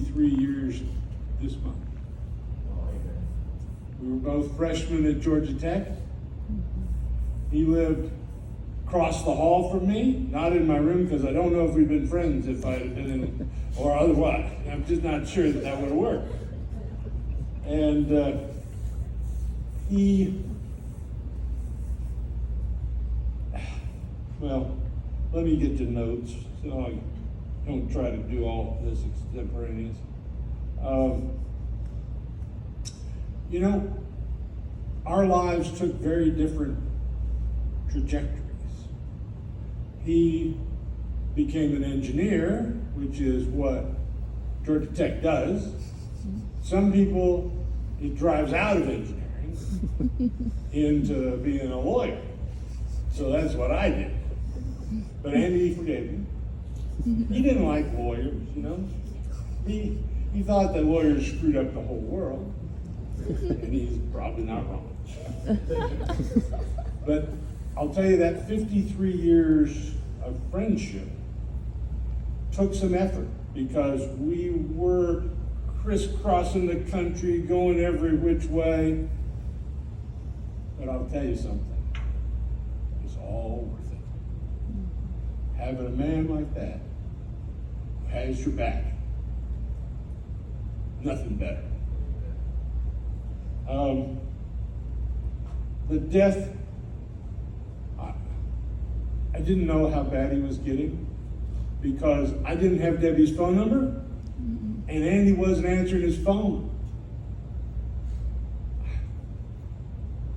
3 years this month. We were both freshmen at Georgia Tech. He lived across the hall from me, not in my room, because I don't know if we'd been friends if I'd have been in, or otherwise. I'm just not sure that that would have worked. And well, let me get to notes so I don't try to do all this extemporaneous. You know, our lives took very different trajectories. He became an engineer, which is what Georgia Tech does. Some people, it drives out of engineering into being a lawyer. So that's what I did. But Andy forgave me. He didn't like lawyers, you know. He thought that lawyers screwed up the whole world. And he's probably not wrong. But I'll tell you that 53 years of friendship took some effort because we were crisscrossing the country, going every which way. But I'll tell you something, it's all worth it. Having a man like that who has your back, nothing better. The death, I didn't know how bad he was getting because I didn't have Debbie's phone number and Andy wasn't answering his phone.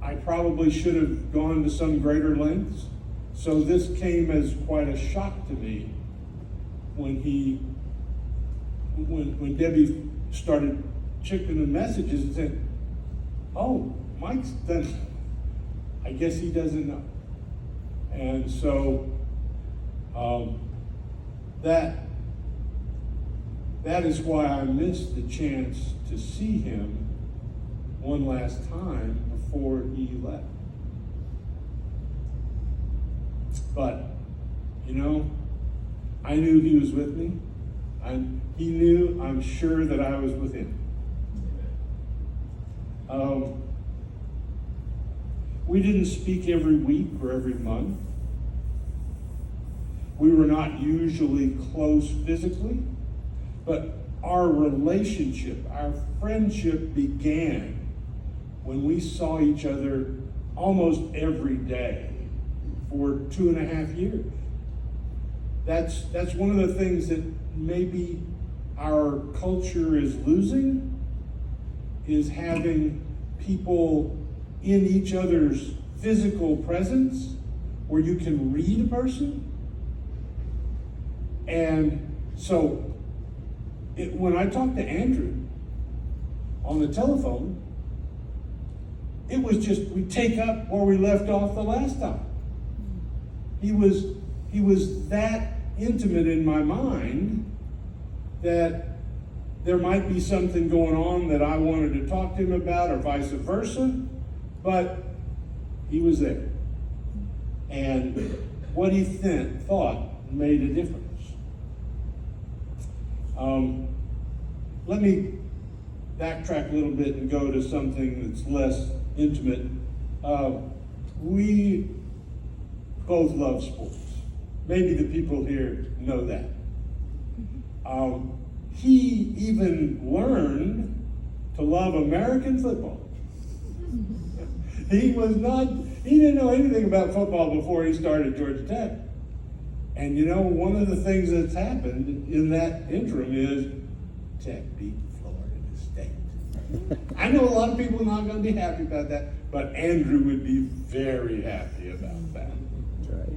I probably should have gone to some greater lengths. So this came as quite a shock to me when when Debbie started checking the messages and said, "Oh, Mike's done. I guess he doesn't know." And so that is why I missed the chance to see him one last time before he left. But, you know, I knew he was with me. He knew, I'm sure, that I was with him. We didn't speak every week or every month. We were not usually close physically, but our relationship, our friendship began when we saw each other almost every day for 2.5 years. That's one of the things that maybe our culture is losing, is having people in each other's physical presence where you can read a person. And so when I talked to Andrew on the telephone, it was just, we take up where we left off the last time. He was that intimate in my mind that there might be something going on that I wanted to talk to him about, or vice versa, but he was there. And what he thought made a difference. Let me backtrack a little bit and go to something that's less intimate. We both love sports. Maybe the people here know that. He even learned to love American football. He didn't know anything about football before he started Georgia Tech. And you know, one of the things that's happened in that interim is Tech beat Florida State. I know a lot of people are not going to be happy about that, but Andrew would be very happy about that. That's right.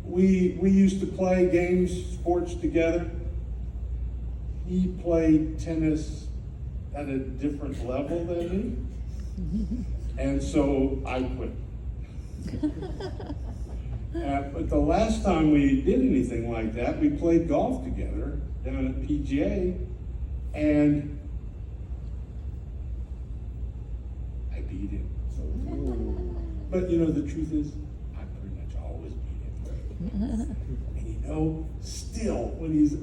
We used to play games, sports together. He played tennis at a different level than me, and so I quit. But the last time we did anything like that, we played golf together down at PGA, and I beat him. But you know, the truth is, I pretty much always beat him. And you know, still, when he's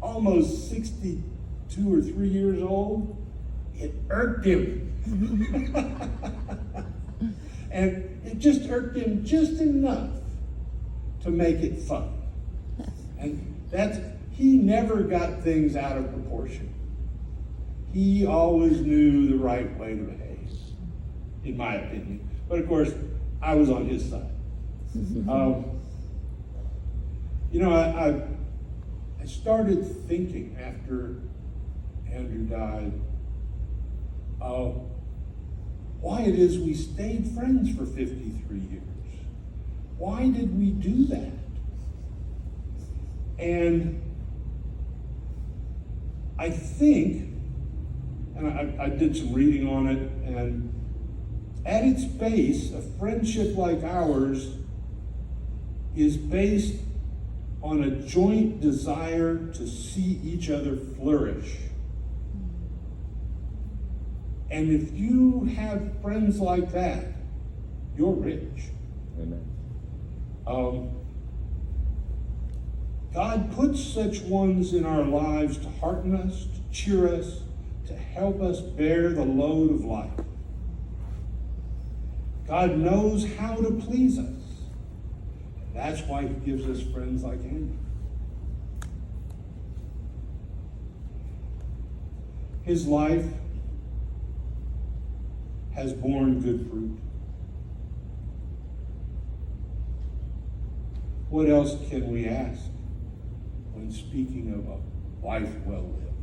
almost 62 or 3 years old, it irked him. And it just irked him just enough to make it fun. And he never got things out of proportion. He always knew the right way to behave, in my opinion. But of course, I was on his side. I started thinking after Andrew died, why it is we stayed friends for 53 years. Why did we do that? And I think, and I did some reading on it, and at its base, a friendship like ours is based on a joint desire to see each other flourish. And if you have friends like that, you're rich. Amen. God puts such ones in our lives to hearten us, to cheer us, to help us bear the load of life. God knows how to please us. And that's why he gives us friends like Andrew. His life has borne good fruit. What else can we ask when speaking of a life well lived?